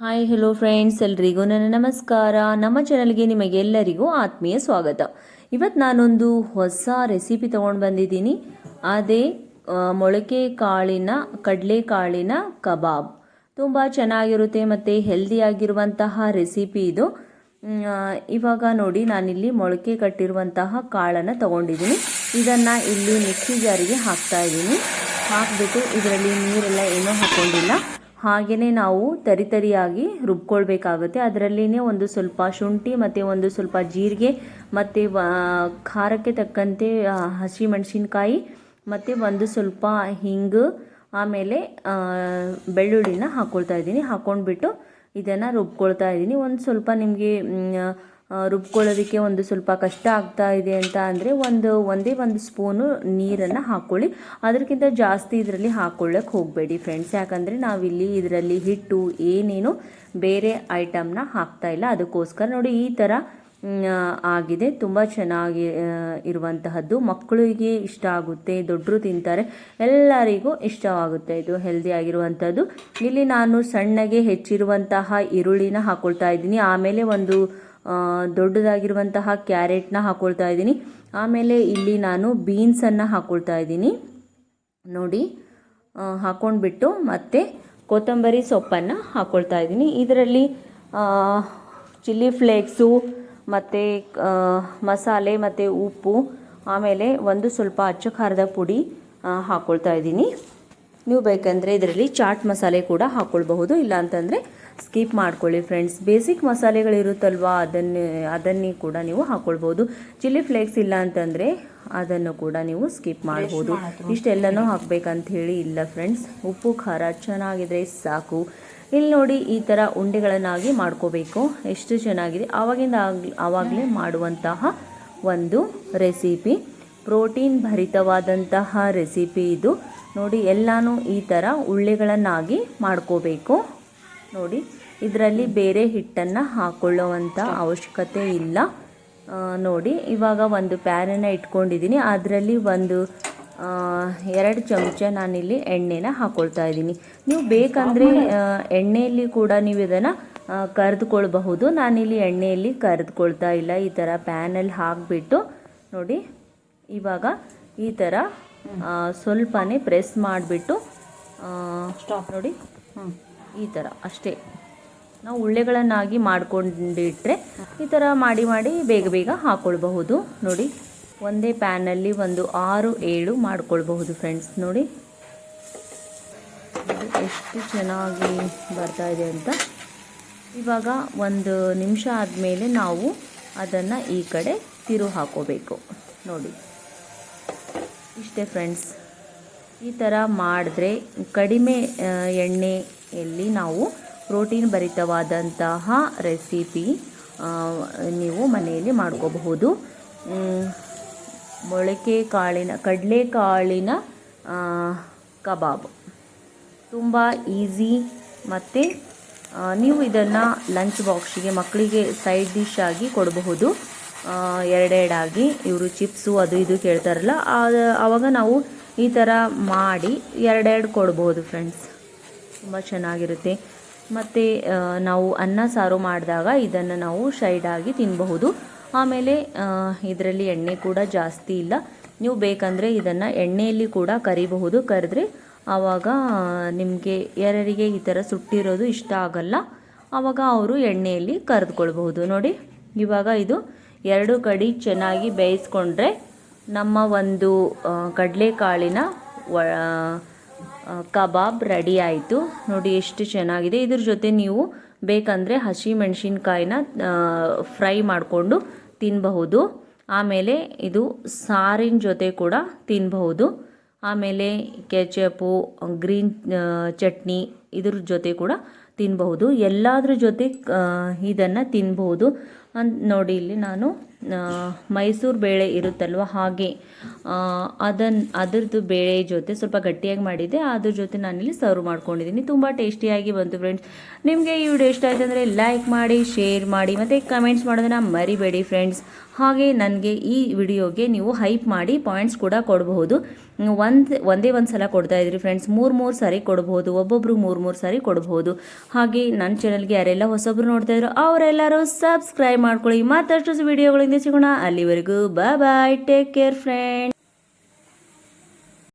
Hi hello friends, ಎಲ್ರಿಗೂ ನನ್ನ ನಮಸ್ಕಾರ. ನಮ್ಮ ಚಾನಲ್ಗೆ ನಿಮಗೆಲ್ಲರಿಗೂ ಆತ್ಮೀಯ ಸ್ವಾಗತ. ಇವತ್ತು ನಾನೊಂದು ಹೊಸ ರೆಸಿಪಿ ತೊಗೊಂಡು ಬಂದಿದ್ದೀನಿ. ಅದೇ ಮೊಳಕೆ ಕಾಳಿನ ಕಡಲೆಕಾಳಿನ ಕಬಾಬ್. ತುಂಬ ಚೆನ್ನಾಗಿರುತ್ತೆ ಮತ್ತು ಹೆಲ್ದಿಯಾಗಿರುವಂತಹ ರೆಸಿಪಿ ಇದು. ಇವಾಗ ನೋಡಿ, ನಾನಿಲ್ಲಿ ಮೊಳಕೆ ಕಟ್ಟಿರುವಂತಹ ಕಾಳನ್ನು ತೊಗೊಂಡಿದ್ದೀನಿ. ಇದನ್ನು ಇಲ್ಲಿ ಮಿಕ್ಸಿ ಜಾರಿಗೆ ಹಾಕ್ತಾಯಿದ್ದೀನಿ. ಹಾಕಿಬಿಟ್ಟು ಇದರಲ್ಲಿ ನೀರೆಲ್ಲ ಏನೂ ಹಾಕ್ಕೊಂಡಿಲ್ಲ, ಹಾಗೆಯೇ ನಾವು ತರಿಯಾಗಿ ರುಬ್ಕೊಳ್ಬೇಕಾಗುತ್ತೆ. ಅದರಲ್ಲಿನೇ ಒಂದು ಸ್ವಲ್ಪ ಶುಂಠಿ ಮತ್ತು ಒಂದು ಸ್ವಲ್ಪ ಜೀರಿಗೆ ಮತ್ತು ಖಾರಕ್ಕೆ ತಕ್ಕಂತೆ ಹಸಿಮೆಣಸಿನ್ಕಾಯಿ ಮತ್ತು ಒಂದು ಸ್ವಲ್ಪ ಹಿಂಗು, ಆಮೇಲೆ ಬೆಳ್ಳುಳ್ಳಿನ ಹಾಕ್ಕೊಳ್ತಾ ಇದ್ದೀನಿ. ಹಾಕ್ಕೊಂಡ್ಬಿಟ್ಟು ಇದನ್ನು ರುಬ್ಕೊಳ್ತಾ ಇದ್ದೀನಿ. ಒಂದು ಸ್ವಲ್ಪ ನಿಮಗೆ ರುಬ್ಕೊಳ್ಳೋದಕ್ಕೆ ಒಂದು ಸ್ವಲ್ಪ ಕಷ್ಟ ಆಗ್ತಾ ಇದೆ ಅಂತ ಅಂದರೆ ಒಂದೇ ಒಂದು ಸ್ಪೂನು ನೀರನ್ನು ಹಾಕ್ಕೊಳ್ಳಿ. ಅದಕ್ಕಿಂತ ಜಾಸ್ತಿ ಇದರಲ್ಲಿ ಹಾಕ್ಕೊಳ್ಳೋಕೆ ಹೋಗಬೇಡಿ ಫ್ರೆಂಡ್ಸ್, ಯಾಕಂದರೆ ನಾವಿಲ್ಲಿ ಇದರಲ್ಲಿ ಹಿಟ್ಟು ಏನೇನು ಬೇರೆ ಐಟಮ್ನ ಹಾಕ್ತಾ ಇಲ್ಲ. ಅದಕ್ಕೋಸ್ಕರ ನೋಡಿ, ಈ ಥರ ಆಗಿದೆ. ತುಂಬ ಚೆನ್ನಾಗಿ ಇರುವಂತಹದ್ದು. ಮಕ್ಕಳಿಗೆ ಇಷ್ಟ ಆಗುತ್ತೆ, ದೊಡ್ಡರು ತಿಂತಾರೆ, ಎಲ್ಲರಿಗೂ ಇಷ್ಟವಾಗುತ್ತೆ. ಇದು ಹೆಲ್ದಿ ಆಗಿರುವಂಥದ್ದು. ಇಲ್ಲಿ ನಾನು ಸಣ್ಣಗೆ ಹೆಚ್ಚಿರುವಂತಹ ಈರುಳ್ಳಿನ ಹಾಕ್ಕೊಳ್ತಾ ಇದ್ದೀನಿ. ಆಮೇಲೆ ಒಂದು ದೊಡ್ಡದಾಗಿರುವಂತಹ ಕ್ಯಾರೆಟ್ನ ಹಾಕ್ಕೊಳ್ತಾ ಇದ್ದೀನಿ. ಆಮೇಲೆ ಇಲ್ಲಿ ನಾನು ಬೀನ್ಸನ್ನು ಹಾಕ್ಕೊಳ್ತಾ ಇದ್ದೀನಿ ನೋಡಿ. ಹಾಕ್ಕೊಂಡ್ಬಿಟ್ಟು ಮತ್ತೆ ಕೊತ್ತಂಬರಿ ಸೊಪ್ಪನ್ನು ಹಾಕ್ಕೊಳ್ತಾ ಇದ್ದೀನಿ. ಇದರಲ್ಲಿ ಚಿಲ್ಲಿ ಫ್ಲೇಕ್ಸು ಮತ್ತು ಮಸಾಲೆ ಮತ್ತು ಉಪ್ಪು, ಆಮೇಲೆ ಒಂದು ಸ್ವಲ್ಪ ಅಚ್ಚ ಖಾರದ ಪುಡಿ ಹಾಕ್ಕೊಳ್ತಾ ಇದ್ದೀನಿ. ನೀವು ಬೇಕಂದರೆ ಇದರಲ್ಲಿ ಚಾಟ್ ಮಸಾಲೆ ಕೂಡ ಹಾಕ್ಕೊಳ್ಬಹುದು, ಇಲ್ಲ ಅಂತಂದರೆ ಸ್ಕಿಪ್ ಮಾಡ್ಕೊಳ್ಳಿ ಫ್ರೆಂಡ್ಸ್. ಬೇಸಿಕ್ ಮಸಾಲೆಗಳಿರುತ್ತಲ್ವ, ಅದನ್ನೇ ಕೂಡ ನೀವು ಹಾಕ್ಕೊಳ್ಬೋದು. ಚಿಲ್ಲಿ ಫ್ಲೇಕ್ಸ್ ಇಲ್ಲ ಅಂತಂದರೆ ಅದನ್ನು ಕೂಡ ನೀವು ಸ್ಕಿಪ್ ಮಾಡ್ಬೋದು. ಇಷ್ಟೆಲ್ಲನೂ ಹಾಕಬೇಕಂತ ಹೇಳಿ ಇಲ್ಲ ಫ್ರೆಂಡ್ಸ್. ಉಪ್ಪು ಖಾರ ಚೆನ್ನಾಗಿದ್ರೆ ಸಾಕು. ಇಲ್ಲಿ ನೋಡಿ, ಈ ಥರ ಉಂಡೆಗಳನ್ನಾಗಿ ಮಾಡ್ಕೋಬೇಕು. ಎಷ್ಟು ಚೆನ್ನಾಗಿದೆ. ಆವಾಗಲೇ ಮಾಡುವಂತಹ ಒಂದು ರೆಸಿಪಿ, ಪ್ರೋಟೀನ್ ಭರಿತವಾದಂತಹ ರೆಸಿಪಿ ಇದು ನೋಡಿ. ಎಲ್ಲನೂ ಈ ಥರ ಉಳ್ಳೆಗಳನ್ನಾಗಿ ಮಾಡ್ಕೋಬೇಕು ನೋಡಿ. ಇದರಲ್ಲಿ ಬೇರೆ ಹಿಟ್ಟನ್ನು ಹಾಕ್ಕೊಳ್ಳುವಂಥ ಅವಶ್ಯಕತೆ ಇಲ್ಲ ನೋಡಿ. ಇವಾಗ ಒಂದು ಪ್ಯಾನನ್ನು ಇಟ್ಕೊಂಡಿದ್ದೀನಿ. ಅದರಲ್ಲಿ ಒಂದು 2 ಚಮಚ ನಾನಿಲ್ಲಿ ಎಣ್ಣೆನ ಹಾಕ್ಕೊಳ್ತಾ ಇದ್ದೀನಿ. ನೀವು ಬೇಕಂದರೆ ಎಣ್ಣೆಯಲ್ಲಿ ಕೂಡ ನೀವು ಇದನ್ನು ಕರೆದುಕೊಳ್ಬಹುದು. ನಾನಿಲ್ಲಿ ಎಣ್ಣೆಯಲ್ಲಿ ಕರೆದುಕೊಳ್ತಾ ಇಲ್ಲ. ಈ ಥರ ಪ್ಯಾನಲ್ಲಿ ಹಾಕಿಬಿಟ್ಟು ನೋಡಿ, ಇವಾಗ ಈ ಥರ ಸ್ವಲ್ಪನೇ ಪ್ರೆಸ್ ಮಾಡಿಬಿಟ್ಟು ಸ್ಟಾಪ್ ನೋಡಿ. ಈ ಥರ ಅಷ್ಟೇ. ನಾವು ಉಳ್ಳೆಗಳನ್ನಾಗಿ ಮಾಡ್ಕೊಂಡಿಟ್ರೆ ಈ ಥರ ಮಾಡಿ ಬೇಗ ಹಾಕ್ಕೊಳ್ಬಹುದು ನೋಡಿ. ಒಂದೇ ಪ್ಯಾನಲ್ಲಿ ಒಂದು 6-7 ಮಾಡ್ಕೊಳ್ಬಹುದು ಫ್ರೆಂಡ್ಸ್ ನೋಡಿ. ಎಷ್ಟು ಚೆನ್ನಾಗಿ ಬರ್ತಾ ಇದೆ ಅಂತ. ಇವಾಗ 1 ನಿಮಿಷ ಆದಮೇಲೆ ನಾವು ಅದನ್ನು ಈ ಕಡೆ ತಿರು ಹಾಕೋಬೇಕು ನೋಡಿ. ಇಷ್ಟೇ ಫ್ರೆಂಡ್ಸ್. ಈ ಥರ ಮಾಡಿದ್ರೆ ಕಡಿಮೆ ಎಣ್ಣೆಯಲ್ಲಿ ನಾವು ಪ್ರೋಟೀನ್ ಭರಿತವಾದಂತಹ ರೆಸಿಪಿ ನೀವು ಮನೆಯಲ್ಲಿ ಮಾಡ್ಕೋಬಹುದು. ಕಡಲೆಕಾಳಿನ ಕಬಾಬ್ ತುಂಬ ಈಸಿ. ಮತ್ತು ನೀವು ಇದನ್ನು ಲಂಚ್ ಬಾಕ್ಸಿಗೆ ಮಕ್ಕಳಿಗೆ ಸೈಡ್ ಡಿಶ್ ಆಗಿ ಕೊಡಬಹುದು. ಎರಡೆರಡಾಗಿ. ಇವರು ಚಿಪ್ಸು ಅದು ಇದು ಕೇಳ್ತಾರಲ್ಲ, ಆವಾಗ ನಾವು ಈ ಥರ ಮಾಡಿ ಎರಡೆರಡು ಕೊಡ್ಬೋದು ಫ್ರೆಂಡ್ಸ್. ತುಂಬ ಚೆನ್ನಾಗಿರುತ್ತೆ. ಮತ್ತು ನಾವು ಅನ್ನ ಸಾರು ಮಾಡಿದಾಗ ಇದನ್ನು ನಾವು ಸೈಡಾಗಿ ತಿನ್ನಬಹುದು. ಆಮೇಲೆ ಇದರಲ್ಲಿ ಎಣ್ಣೆ ಕೂಡ ಜಾಸ್ತಿ ಇಲ್ಲ. ನೀವು ಬೇಕಂದರೆ ಇದನ್ನು ಎಣ್ಣೆಯಲ್ಲಿ ಕೂಡ ಕರಿಬಹುದು. ಕರೆದ್ರೆ ಆವಾಗ ನಿಮಗೆ ಯಾರಿಗೆ ಈ ಥರ ಸುಟ್ಟಿರೋದು ಇಷ್ಟ ಆಗಲ್ಲ, ಆವಾಗ ಅವರು ಎಣ್ಣೆಯಲ್ಲಿ ಕರೆದುಕೊಳ್ಬಹುದು ನೋಡಿ. ಇವಾಗ ಇದು 2 ಕಡೆ ಚೆನ್ನಾಗಿ ಬೇಯಿಸ್ಕೊಂಡ್ರೆ ನಮ್ಮ ಒಂದು ಕಡಲೆಕಾಳಿನ ಕಬಾಬ್ ರೆಡಿ ಆಯಿತು ನೋಡಿ. ಎಷ್ಟು ಚೆನ್ನಾಗಿದೆ. ಇದ್ರ ಜೊತೆ ನೀವು ಬೇಕಂದರೆ ಹಸಿ ಮೆಣಸಿನ್ಕಾಯಿನ ಫ್ರೈ ಮಾಡಿಕೊಂಡು ತಿನ್ನಬಹುದು. ಆಮೇಲೆ ಇದು ಸಾರಿನ ಜೊತೆ ಕೂಡ ತಿನ್ನಬಹುದು. ಆಮೇಲೆ ಕೆಚಪು, ಗ್ರೀನ್ ಚಟ್ನಿ ಇದ್ರ ಜೊತೆ ಕೂಡ ತಿನ್ನಬಹುದು. ಎಲ್ಲದ್ರ ಜೊತೆ ಇದನ್ನು ತಿನ್ನಬಹುದು ಅಂತ ನೋಡಿ. ಇಲ್ಲಿ ನಾನು ಮೈಸೂರು ಬೇಳೆ ಇರುತ್ತಲ್ವ ಹಾಗೆ ಅದರದ್ದು ಬೇಳೆ ಜೊತೆ ಸ್ವಲ್ಪ ಗಟ್ಟಿಯಾಗಿ ಮಾಡಿದ್ದೆ, ಅದ್ರ ಜೊತೆ ನಾನಿಲ್ಲಿ ಸರ್ವ್ ಮಾಡ್ಕೊಂಡಿದ್ದೀನಿ. ತುಂಬ ಟೇಸ್ಟಿಯಾಗಿ ಬಂತು ಫ್ರೆಂಡ್ಸ್. ನಿಮಗೆ ಈ ವಿಡಿಯೋ ಇಷ್ಟ ಆಯ್ತು ಅಂದರೆ ಲೈಕ್ ಮಾಡಿ, ಶೇರ್ ಮಾಡಿ ಮತ್ತು ಕಮೆಂಟ್ಸ್ ಮಾಡೋದನ್ನು ಮರಿಬೇಡಿ ಫ್ರೆಂಡ್ಸ್. ಹಾಗೆ ನನಗೆ ಈ ವಿಡಿಯೋಗೆ ನೀವು ಹೈಪ್ ಮಾಡಿ ಪಾಯಿಂಟ್ಸ್ ಕೂಡ ಕೊಡಬಹುದು. ಒಂದೇ ಒಂದು ಸಲ ಕೊಡ್ತಾ ಇದ್ರಿ ಫ್ರೆಂಡ್ಸ್, ಮೂರು ಸಾರಿ ಕೊಡಬಹುದು, ಒಬ್ಬೊಬ್ರು ಮೂರು ಸಾರಿ ಕೊಡಬಹುದು. ಹಾಗೆ ನನ್ನ ಚಾನಲ್ಗೆ ಯಾರೆಲ್ಲ ಹೊಸೊಬ್ರು ನೋಡ್ತಾ ಇದ್ರು ಅವರೆಲ್ಲರೂ ಸಬ್ಸ್ಕ್ರೈಬ್ ಮಾಡ್ಕೊಳ್ಳಿ. ಮತ್ತಷ್ಟು ವಿಡಿಯೋಗಳಿಂದ ಸಿಗೋಣ. ಅಲ್ಲಿವರೆಗೂ ಬಾಯ್, ಟೇಕ್ ಕೇರ್ ಫ್ರೆಂಡ್ಸ್.